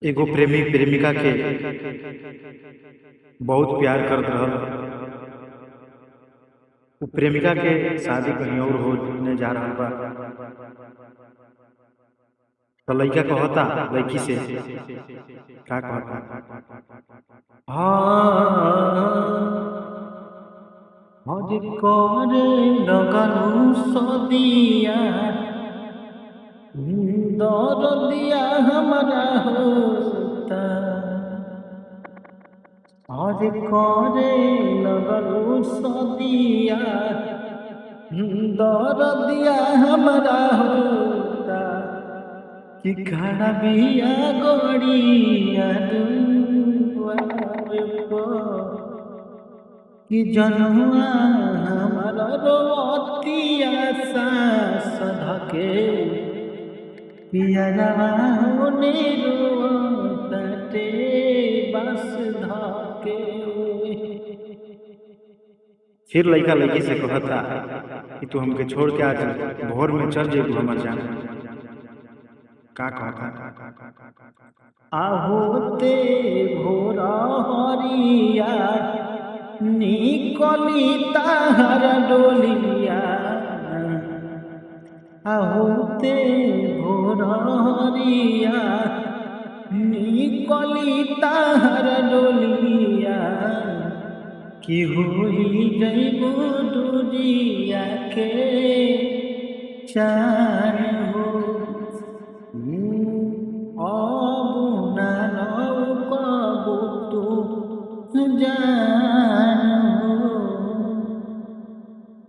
एगो प्रेमी प्रेमिका के बहुत प्यार करत रहल। उ प्रेमिका के शादी कहीं और होने जा रहल बा। तो लइका कहता लड़की से, का कहता, हज करे लगलू सदिया, दरदिया हमरा होता। हज करे लगलू सदिया, दरदिया हमरा होता। कि खड़ा बिया गोड़िया दुआरे पर, कि जनुआ हमारा रोतिया सास धके, पियरवा होने रोतटे बस धके। फिर लइका लड़की से कहता कि तू हमके छोड़ के आज भोर में चल जेबू हमर जान। का कहता, आहोते भोरा हरिया, निकली ताहर डोलिया। आहोते भोरा हरिया, निकली ताहर डोलिया। कि होई जइबू दुजिया के चान हो। अब ना लौकबू तू जान।